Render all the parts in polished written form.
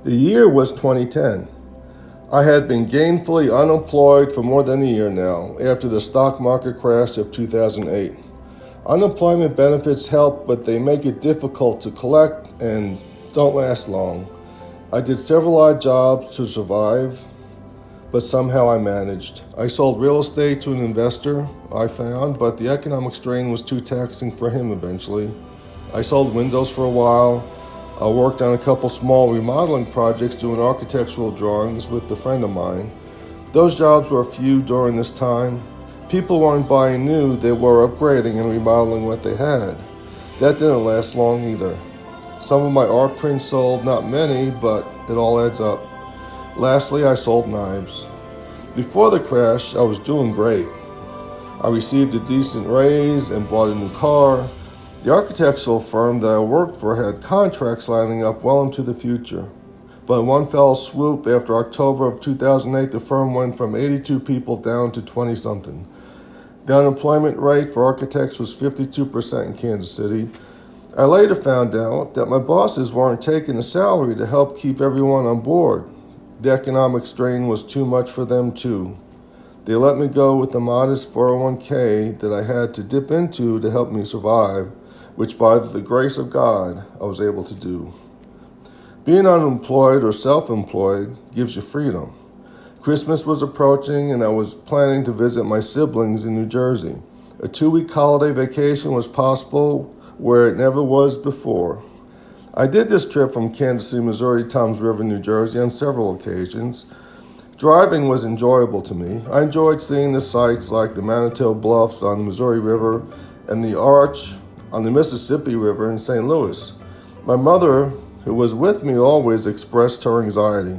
The year was 2010. I had been gainfully unemployed for more than a year now after the stock market crash of 2008. Unemployment benefits help, but they make it difficult to collect and don't last long. I did several odd jobs to survive, but somehow I managed. I sold real estate to an investor, I found, but the economic strain was too taxing for him eventually. I sold windows for a while. I worked on a couple small remodeling projects doing architectural drawings with a friend of mine. Those jobs were few during this time. People weren't buying new, they were upgrading and remodeling what they had. That didn't last long either. Some of my art prints sold, not many, but it all adds up. Lastly, I sold knives. Before the crash, I was doing great. I received a decent raise and bought a new car. The architectural firm that I worked for had contracts lining up well into the future. But in one fell swoop, after October of 2008, the firm went from 82 people down to 20-something. The unemployment rate for architects was 52% in Kansas City. I later found out that my bosses weren't taking a salary to help keep everyone on board. The economic strain was too much for them too. They let me go with the modest 401k that I had to dip into to help me survive, which by the grace of God, I was able to do. Being unemployed or self-employed gives you freedom. Christmas was approaching and I was planning to visit my siblings in New Jersey. A 2-week holiday vacation was possible where it never was before. I did this trip from Kansas City, Missouri to Toms River, New Jersey on several occasions. Driving was enjoyable to me. I enjoyed seeing the sights like the Manitoba Bluffs on the Missouri River and the Arch on the Mississippi River in St. Louis. My mother, who was with me always, expressed her anxiety.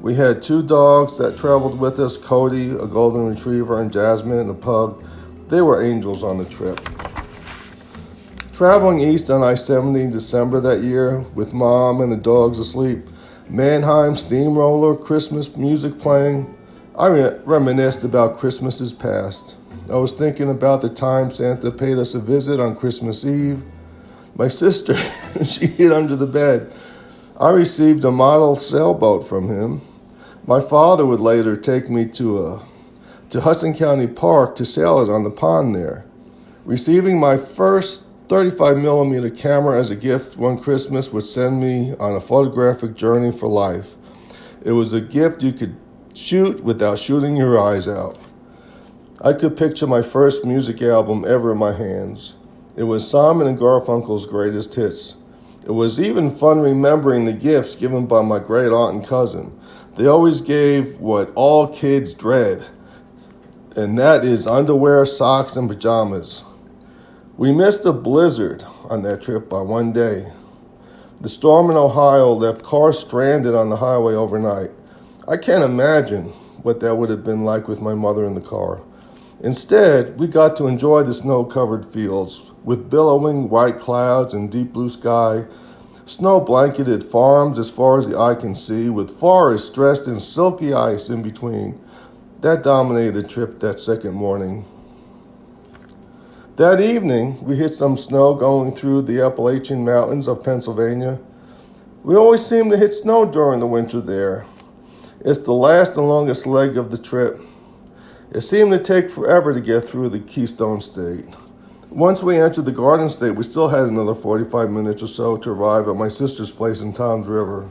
We had 2 dogs that traveled with us, Cody, a golden retriever, and Jasmine, a pug. They were angels on the trip. Traveling east on I-70 in December that year with Mom and the dogs asleep, Mannheim steamroller, Christmas music playing, I reminisced about Christmases past. I was thinking about the time Santa paid us a visit on Christmas Eve. My sister, she hid under the bed. I received a model sailboat from him. My father would later take me to Hudson County Park to sail it on the pond there. Receiving my first 35mm camera as a gift one Christmas would send me on a photographic journey for life. It was a gift you could shoot without shooting your eyes out. I could picture my first music album ever in my hands. It was Simon and Garfunkel's greatest hits. It was even fun remembering the gifts given by my great aunt and cousin. They always gave what all kids dread, and that is underwear, socks, and pajamas. We missed a blizzard on that trip by one day. The storm in Ohio left cars stranded on the highway overnight. I can't imagine what that would have been like with my mother in the car. Instead, we got to enjoy the snow-covered fields with billowing white clouds and deep blue sky, snow-blanketed farms as far as the eye can see, with forests dressed in silky ice in between. That dominated the trip that second morning. That evening, we hit some snow going through the Appalachian Mountains of Pennsylvania. We always seem to hit snow during the winter there. It's the last and longest leg of the trip. It seemed to take forever to get through the Keystone State. Once we entered the Garden State, we still had another 45 minutes or so to arrive at my sister's place in Toms River.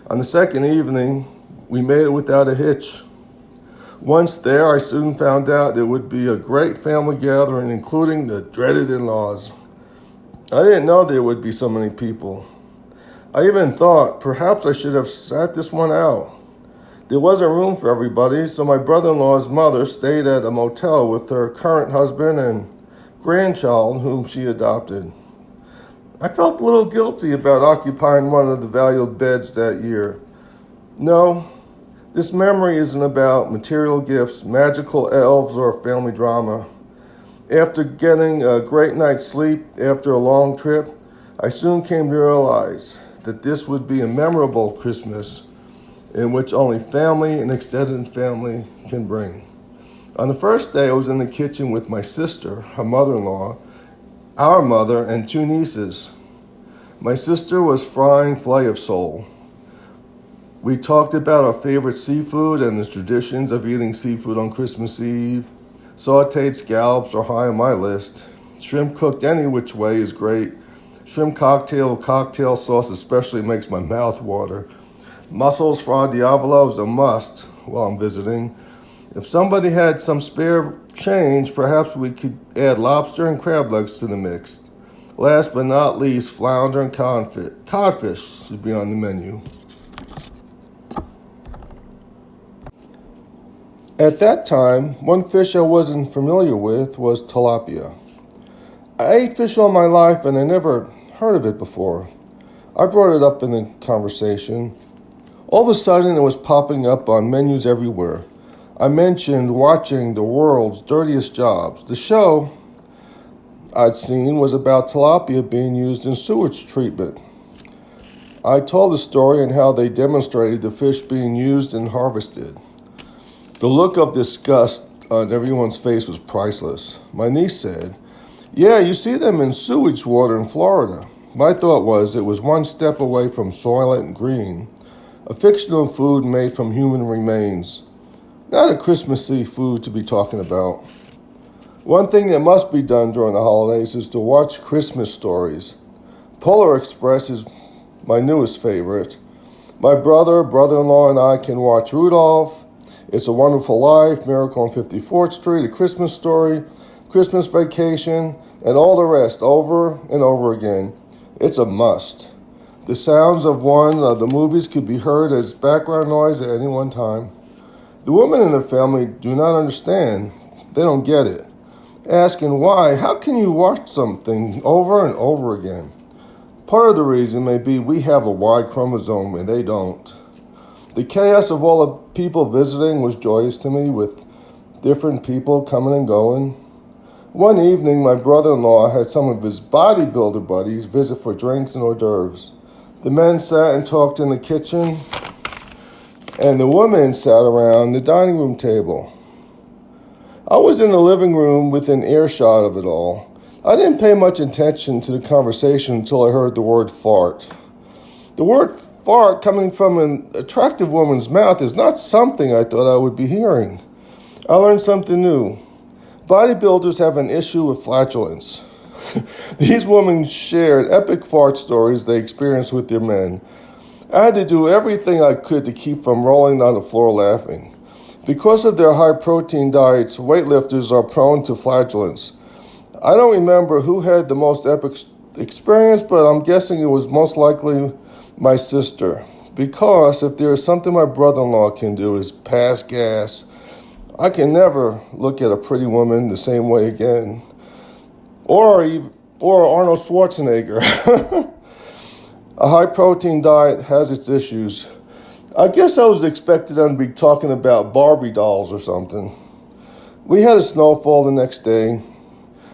On the second evening, we made it without a hitch. Once there, I soon found out it would be a great family gathering, including the dreaded in-laws. I didn't know there would be so many people. I even thought perhaps I should have sat this one out. There wasn't room for everybody, so my brother-in-law's mother stayed at a motel with her current husband and grandchild, whom she adopted. I felt a little guilty about occupying one of the valued beds that year. No, this memory isn't about material gifts, magical elves, or family drama. After getting a great night's sleep after a long trip, I soon came to realize that this would be a memorable Christmas in which only family and extended family can bring. On the first day, I was in the kitchen with my sister, her mother-in-law, our mother, and 2 nieces. My sister was frying filet of sole. We talked about our favorite seafood and the traditions of eating seafood on Christmas Eve. Sauteed scallops are high on my list. Shrimp cooked any which way is great. Shrimp cocktail sauce especially makes my mouth water. Mussels fra diavolo is a must while I'm visiting. If somebody had some spare change, perhaps we could add lobster and crab legs to the mix. Last but not least, flounder and codfish should be on the menu. At that time, one fish I wasn't familiar with was tilapia. I ate fish all my life and I never heard of it before. I brought it up in the conversation. All of a sudden, it was popping up on menus everywhere. I mentioned watching The World's Dirtiest Jobs. The show I'd seen was about tilapia being used in sewage treatment. I told the story and how they demonstrated the fish being used and harvested. The look of disgust on everyone's face was priceless. My niece said, "Yeah, you see them in sewage water in Florida." My thought was it was one step away from Soylent Green, a fictional food made from human remains. Not a Christmassy food to be talking about. One thing that must be done during the holidays is to watch Christmas stories. Polar Express is my newest favorite. My brother-in-law, and I can watch Rudolph, It's a Wonderful Life, Miracle on 54th Street, A Christmas Story, Christmas Vacation, and all the rest over and over again. It's a must. The sounds of one of the movies could be heard as background noise at any one time. The women in the family do not understand. They don't get it. Asking why, how can you watch something over and over again? Part of the reason may be we have a Y chromosome and they don't. The chaos of all the people visiting was joyous to me, with different people coming and going. One evening, my brother-in-law had some of his bodybuilder buddies visit for drinks and hors d'oeuvres. The men sat and talked in the kitchen, and the women sat around the dining room table. I was in the living room within earshot of it all. I didn't pay much attention to the conversation until I heard the word fart. The word fart coming from an attractive woman's mouth is not something I thought I would be hearing. I learned something new. Bodybuilders have an issue with flatulence. These women shared epic fart stories they experienced with their men. I had to do everything I could to keep from rolling on the floor laughing. Because of their high-protein diets, weightlifters are prone to flatulence. I don't remember who had the most epic experience, but I'm guessing it was most likely my sister. Because if there is something my brother-in-law can do is pass gas, I can never look at a pretty woman the same way again. Or Arnold Schwarzenegger. A high-protein diet has its issues. I guess I was expecting them to be talking about Barbie dolls or something. We had a snowfall the next day.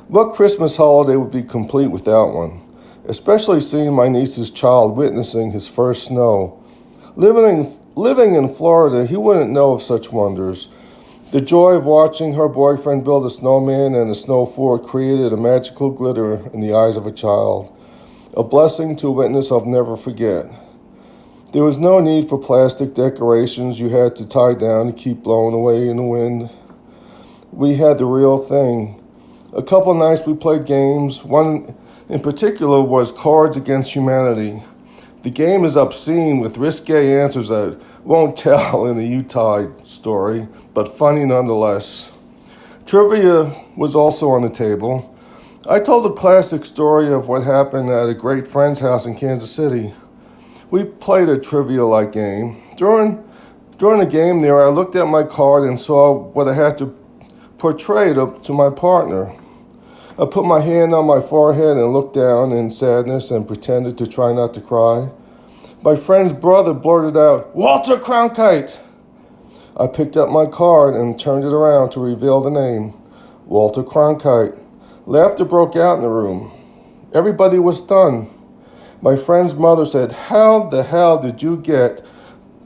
What Christmas holiday would be complete without one? Especially seeing my niece's child witnessing his first snow. Living in Florida, he wouldn't know of such wonders. The joy of watching her boyfriend build a snowman and a snow fort created a magical glitter in the eyes of a child. A blessing to witness I'll never forget. There was no need for plastic decorations you had to tie down to keep blowing away in the wind. We had the real thing. A couple nights we played games. One in particular was Cards Against Humanity. The game is obscene with risque answers that won't tell in the Utah story, but funny nonetheless. Trivia was also on the table. I told a classic story of what happened at a great friend's house in Kansas City. We played a trivia-like game. During the game there, I looked at my card and saw what I had to portray to my partner. I put my hand on my forehead and looked down in sadness and pretended to try not to cry. My friend's brother blurted out, "Walter Cronkite!" I picked up my card and turned it around to reveal the name, Walter Cronkite. Laughter broke out in the room. Everybody was stunned. My friend's mother said, "How the hell did you get,"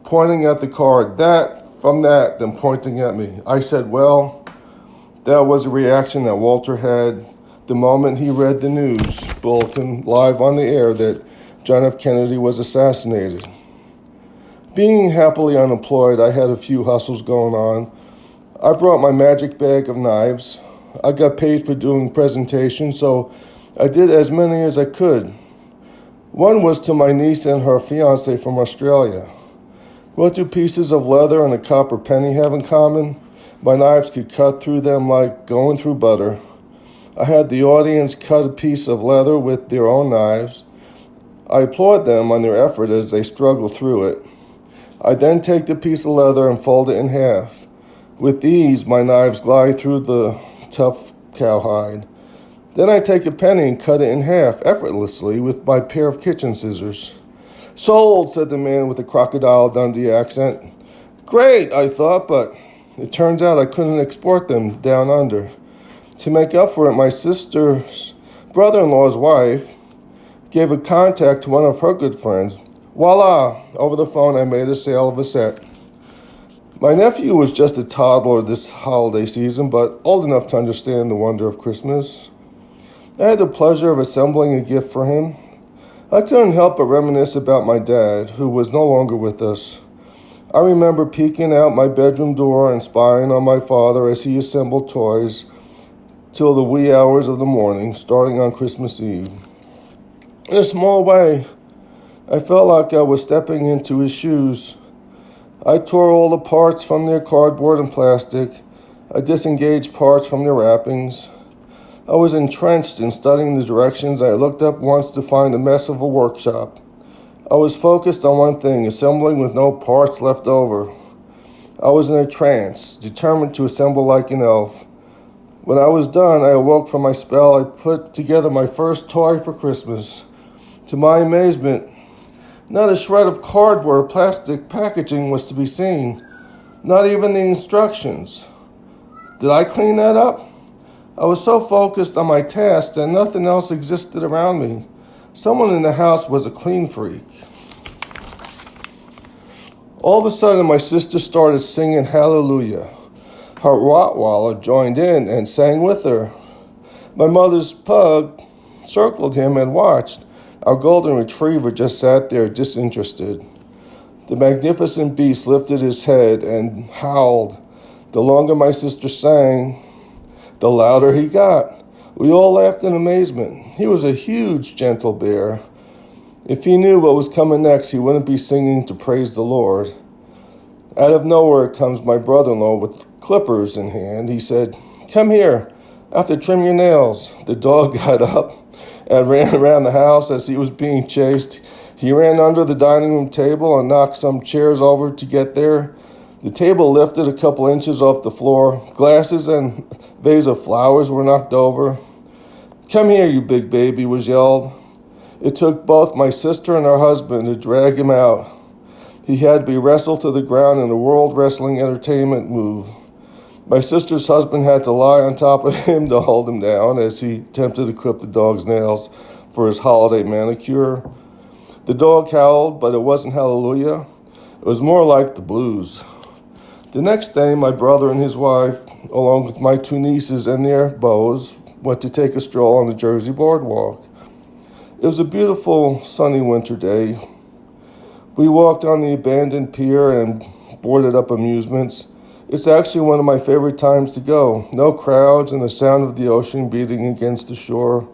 pointing at the card, "that from that," then pointing at me. I said, "Well, that was a reaction that Walter had the moment he read the news bulletin live on the air that John F. Kennedy was assassinated." Being happily unemployed, I had a few hustles going on. I brought my magic bag of knives. I got paid for doing presentations, so I did as many as I could. One was to my niece and her fiancé from Australia. What do pieces of leather and a copper penny have in common? My knives could cut through them like going through butter. I had the audience cut a piece of leather with their own knives. I applaud them on their effort as they struggle through it. I then take the piece of leather and fold it in half. With ease, my knives glide through the tough cowhide. Then I take a penny and cut it in half effortlessly with my pair of kitchen scissors. "Sold," said the man with the Crocodile Dundee accent. Great, I thought, but it turns out I couldn't export them down under. To make up for it, my sister's brother-in-law's wife gave a contact to one of her good friends. Voila! Over the phone, I made a sale of a set. My nephew was just a toddler this holiday season, but old enough to understand the wonder of Christmas. I had the pleasure of assembling a gift for him. I couldn't help but reminisce about my dad, who was no longer with us. I remember peeking out my bedroom door and spying on my father as he assembled toys till the wee hours of the morning, starting on Christmas Eve. In a small way, I felt like I was stepping into his shoes. I tore all the parts from their cardboard and plastic. I disengaged parts from their wrappings. I was entrenched in studying the directions. I looked up once to find the mess of a workshop. I was focused on one thing, assembling with no parts left over. I was in a trance, determined to assemble like an elf. When I was done, I awoke from my spell. I put together my first toy for Christmas. To my amazement, not a shred of cardboard or plastic packaging was to be seen, not even the instructions. Did I clean that up? I was so focused on my task that nothing else existed around me. Someone in the house was a clean freak. All of a sudden, my sister started singing Hallelujah. Her Rottweiler joined in and sang with her. My mother's pug circled him and watched. Our golden retriever just sat there disinterested. The magnificent beast lifted his head and howled. The longer my sister sang, the louder he got. We all laughed in amazement. He was a huge, gentle bear. If he knew what was coming next, he wouldn't be singing to praise the Lord. Out of nowhere comes my brother-in-law with clippers in hand. He said, "Come here, I have to trim your nails." The dog got up and ran around the house as he was being chased. He ran under the dining room table and knocked some chairs over to get there. The table lifted a couple inches off the floor. Glasses and vase of flowers were knocked over. "Come here, you big baby," was yelled. It took both my sister and her husband to drag him out. He had to be wrestled to the ground in a World Wrestling Entertainment move. My sister's husband had to lie on top of him to hold him down as he attempted to clip the dog's nails for his holiday manicure. The dog howled, but it wasn't hallelujah. It was more like the blues. The next day, my brother and his wife, along with my two nieces and their beaux, went to take a stroll on the Jersey boardwalk. It was a beautiful, sunny winter day. We walked on the abandoned pier and boarded up amusements. It's actually one of my favorite times to go. No crowds and the sound of the ocean beating against the shore.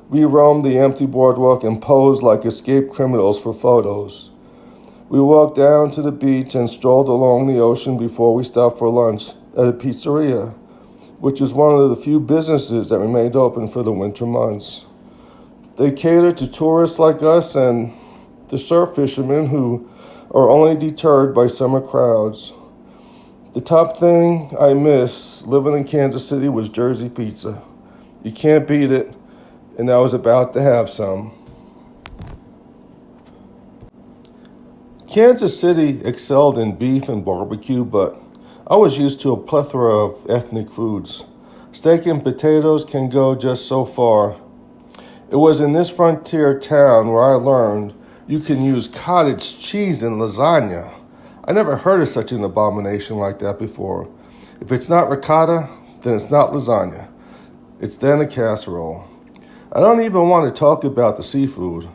We roamed the empty boardwalk and posed like escaped criminals for photos. We walked down to the beach and strolled along the ocean before we stopped for lunch at a pizzeria, which is one of the few businesses that remained open for the winter months. They cater to tourists like us and the surf fishermen who are only deterred by summer crowds. The top thing I miss living in Kansas City was Jersey pizza. You can't beat it, and I was about to have some. Kansas City excelled in beef and barbecue, but I was used to a plethora of ethnic foods. Steak and potatoes can go just so far. It was in this frontier town where I learned you can use cottage cheese in lasagna. I never heard of such an abomination like that before. If it's not ricotta, then it's not lasagna. It's then a casserole. I don't even want to talk about the seafood.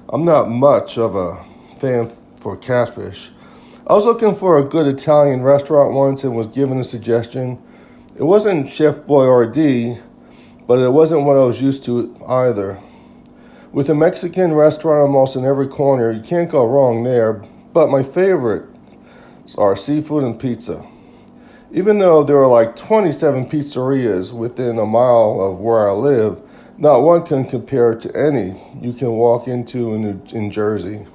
I'm not much of a fan for catfish. I was looking for a good Italian restaurant once and was given a suggestion. It wasn't Chef Boyardee, but it wasn't what I was used to either. With a Mexican restaurant almost in every corner, you can't go wrong there, but my favorites are seafood and pizza. Even though there are like 27 pizzerias within a mile of where I live, not one can compare to any you can walk into in Jersey.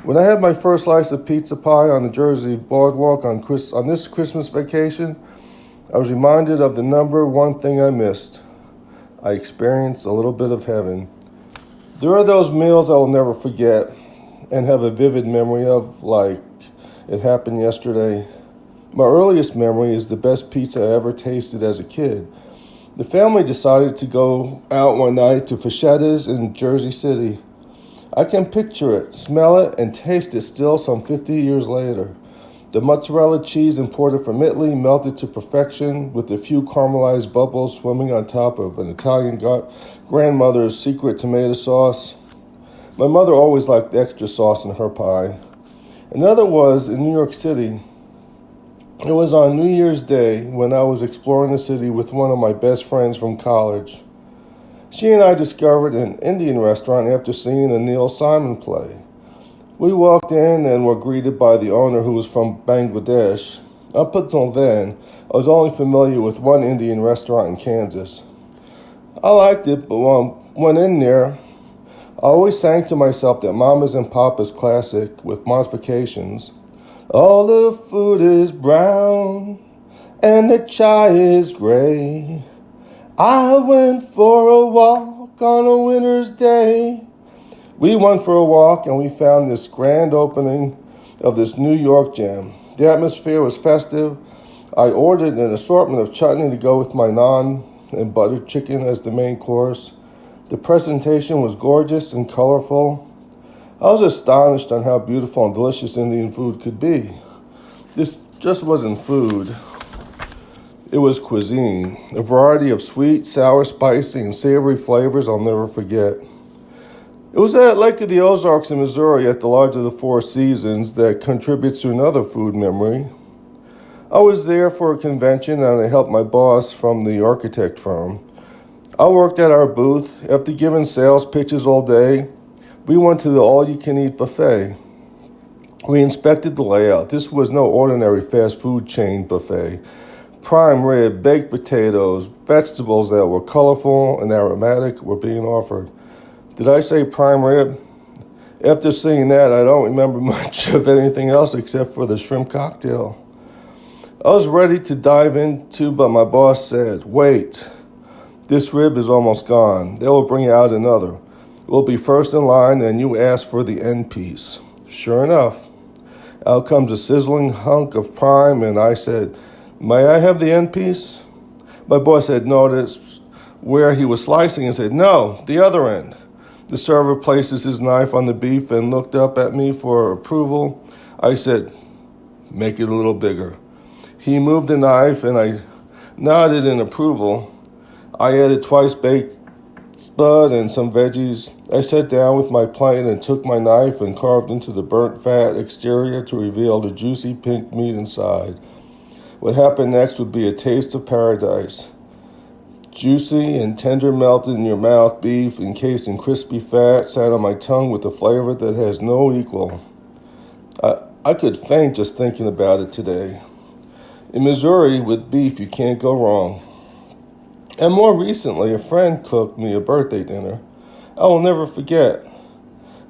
When I had my first slice of pizza pie on the Jersey boardwalk on this Christmas vacation, I was reminded of the number one thing I missed. I experienced a little bit of heaven. There are those meals I will never forget and have a vivid memory of, like it happened yesterday. My earliest memory is the best pizza I ever tasted as a kid. The family decided to go out one night to Fischetta's in Jersey City. I can picture it, smell it, and taste it still some 50 years later. The mozzarella cheese imported from Italy melted to perfection with a few caramelized bubbles swimming on top of an Italian grandmother's secret tomato sauce. My mother always liked extra sauce in her pie. Another was in New York City. It was on New Year's Day when I was exploring the city with one of my best friends from college. She and I discovered an Indian restaurant after seeing a Neil Simon play. We walked in and were greeted by the owner, who was from Bangladesh. Up until then, I was only familiar with one Indian restaurant in Kansas. I liked it, but when I went in there, I always sang to myself that Mama's and Papa's classic with modifications. All the food is brown and the chai is gray. I went for a walk on a winter's day. We went for a walk and we found this grand opening of this New York gem. The atmosphere was festive. I ordered an assortment of chutney to go with my naan and buttered chicken as the main course. The presentation was gorgeous and colorful. I was astonished on how beautiful and delicious Indian food could be. This just wasn't food. It was cuisine, a variety of sweet, sour, spicy, and savory flavors I'll never forget. It was at Lake of the Ozarks in Missouri at the Lodge of the Four Seasons that contributes to another food memory. I was there for a convention and I helped my boss from the architect firm. I worked at our booth. After giving sales pitches all day, we went to the all-you-can-eat buffet. We inspected the layout. This was no ordinary fast food chain buffet. Prime rib, baked potatoes, vegetables that were colorful and aromatic were being offered. Did I say prime rib? After seeing that, I don't remember much of anything else except for the shrimp cocktail. I was ready to dive into, but my boss said, "Wait, this rib is almost gone. They will bring out another. We'll be first in line and you ask for the end piece." Sure enough, out comes a sizzling hunk of prime and I said, "May I have the end piece?" My boss had noticed where he was slicing and said, "No, the other end." The server places his knife on the beef and looked up at me for approval. I said, "Make it a little bigger." He moved the knife and I nodded in approval. I added twice baked spud and some veggies. I sat down with my plate and took my knife and carved into the burnt fat exterior to reveal the juicy pink meat inside. What happened next would be a taste of paradise. Juicy and tender melted in your mouth beef encased in crispy fat sat on my tongue with a flavor that has no equal. I could faint just thinking about it today. In Missouri, with beef, you can't go wrong. And more recently, a friend cooked me a birthday dinner. I will never forget.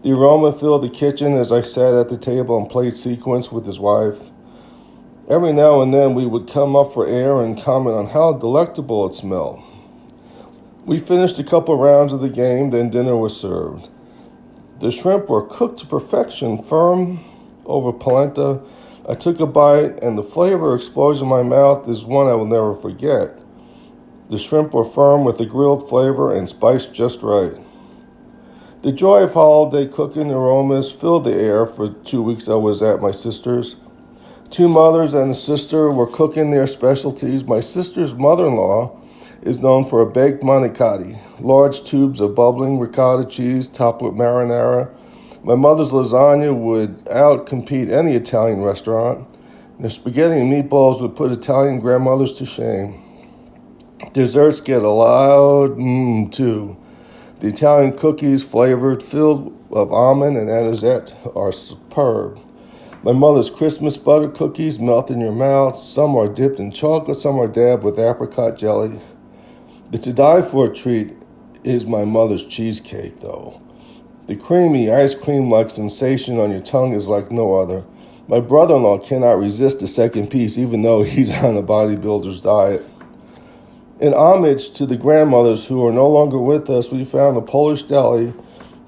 The aroma filled the kitchen as I sat at the table and played sequence with his wife. Every now and then we would come up for air and comment on how delectable it smelled. We finished a couple rounds of the game, then dinner was served. The shrimp were cooked to perfection, firm over polenta. I took a bite, and the flavor explosion in my mouth is one I will never forget. The shrimp were firm with a grilled flavor and spiced just right. The joy of holiday cooking aromas filled the air for 2 weeks I was at my sister's. 2 mothers and a sister were cooking their specialties. My sister's mother-in-law is known for a baked manicotti, large tubes of bubbling ricotta cheese topped with marinara. My mother's lasagna would outcompete any Italian restaurant. Their spaghetti and meatballs would put Italian grandmothers to shame. Desserts get a loud too. The Italian cookies, filled of almond and anisette, are superb. My mother's Christmas butter cookies melt in your mouth. Some are dipped in chocolate, some are dabbed with apricot jelly. The to die for treat is my mother's cheesecake, though. The creamy ice cream-like sensation on your tongue is like no other. My brother-in-law cannot resist the second piece, even though he's on a bodybuilder's diet. In homage to the grandmothers who are no longer with us, we found a Polish deli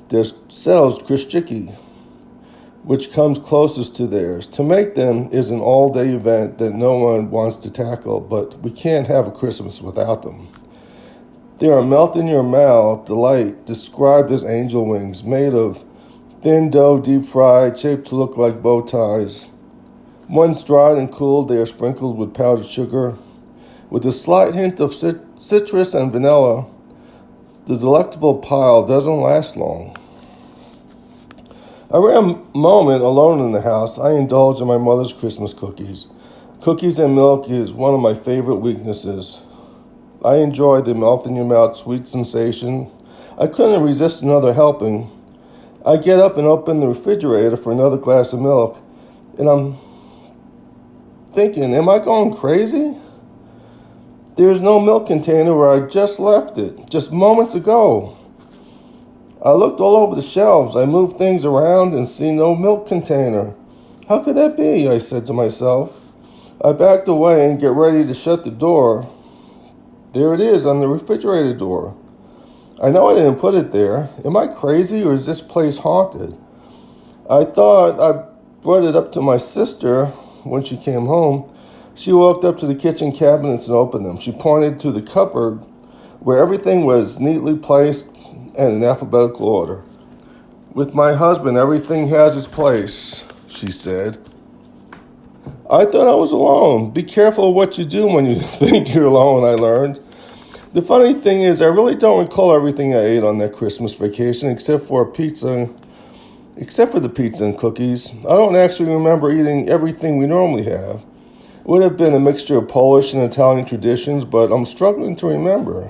that sells krzyziki, which comes closest to theirs. To make them is an all-day event that no one wants to tackle, but we can't have a Christmas without them. They are melt-in-your-mouth delight, described as angel wings, made of thin dough, deep-fried, shaped to look like bow ties. Once dried and cooled, they are sprinkled with powdered sugar. With a slight hint of citrus and vanilla, the delectable pile doesn't last long. Around a moment alone in the house, I indulge in my mother's Christmas cookies. Cookies and milk is one of my favorite weaknesses. I enjoy the melt-in-your-mouth sweet sensation. I couldn't resist another helping. I get up and open the refrigerator for another glass of milk, and I'm thinking, am I going crazy? There's no milk container where I just left it, just moments ago. I looked all over the shelves. I moved things around and see no milk container. How could that be? I said to myself. I backed away and get ready to shut the door. There it is on the refrigerator door. I know I didn't put it there. Am I crazy or is this place haunted? I thought I brought it up to my sister when she came home. She walked up to the kitchen cabinets and opened them. She pointed to the cupboard where everything was neatly placed and in alphabetical order. With my husband, everything has its place, she said. I thought I was alone. Be careful of what you do when you think you're alone, I learned. The funny thing is, I really don't recall everything I ate on that Christmas vacation except for the pizza and cookies. I don't actually remember eating everything we normally have. It would have been a mixture of Polish and Italian traditions, but I'm struggling to remember.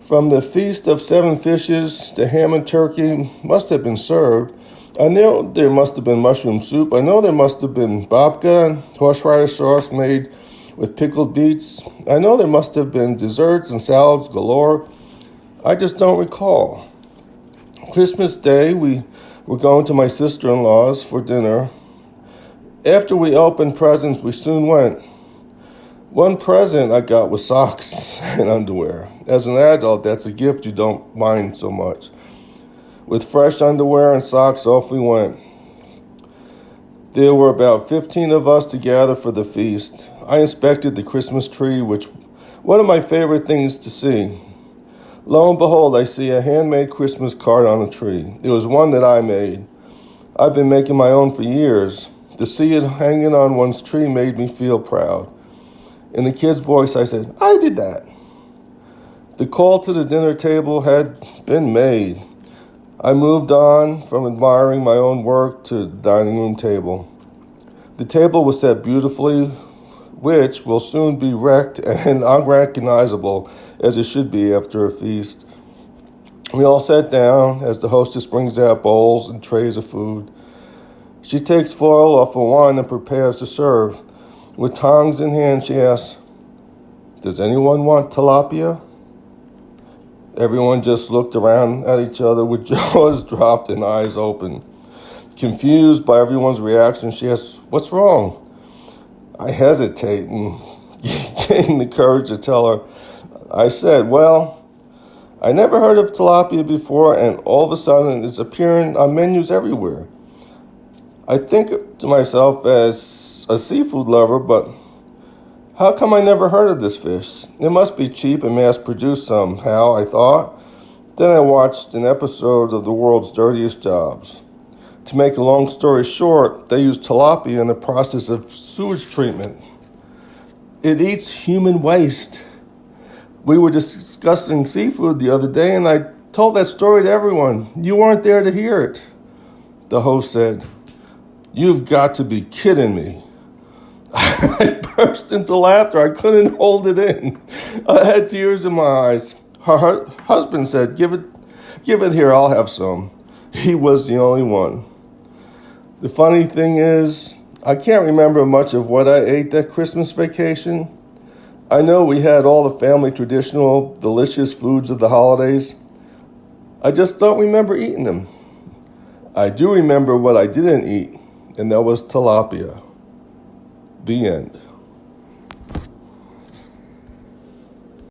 From the Feast of Seven Fishes, the ham and turkey must have been served. I know there must have been mushroom soup. I know there must have been babka, horseradish sauce made with pickled beets. I know there must have been desserts and salads galore. I just don't recall. Christmas Day, we were going to my sister-in-law's for dinner. After we opened presents, we soon went. One present I got was socks and underwear. As an adult, that's a gift you don't mind so much. With fresh underwear and socks, off we went. There were about 15 of us to gather for the feast. I inspected the Christmas tree, which one of my favorite things to see. Lo and behold, I see a handmade Christmas card on the tree. It was one that I made. I've been making my own for years. To see it hanging on one's tree made me feel proud. In the kid's voice, I said, I did that. The call to the dinner table had been made. I moved on from admiring my own work to the dining room table. The table was set beautifully, which will soon be wrecked and unrecognizable as it should be after a feast. We all sat down as the hostess brings out bowls and trays of food. She takes foil off of one and prepares to serve. With tongs in hand, she asks, does anyone want tilapia? Everyone just looked around at each other with jaws dropped and eyes open. Confused by everyone's reaction, she asks, what's wrong? I hesitate and gain the courage to tell her. I said, well, I never heard of tilapia before, and all of a sudden it's appearing on menus everywhere. I think to myself as a seafood lover, but how come I never heard of this fish? It must be cheap and mass-produced somehow, I thought. Then I watched an episode of The World's Dirtiest Jobs. To make a long story short, they use tilapia in the process of sewage treatment. It eats human waste. We were discussing seafood the other day, and I told that story to everyone. You weren't there to hear it. The host said, "You've got to be kidding me." I burst into laughter. I couldn't hold it in. I had tears in my eyes. Her husband said, Give it here, I'll have some." He was the only one. The funny thing is, I can't remember much of what I ate that Christmas vacation. I know we had all the family traditional, delicious foods of the holidays. I just don't remember eating them. I do remember what I didn't eat, and that was tilapia. The end.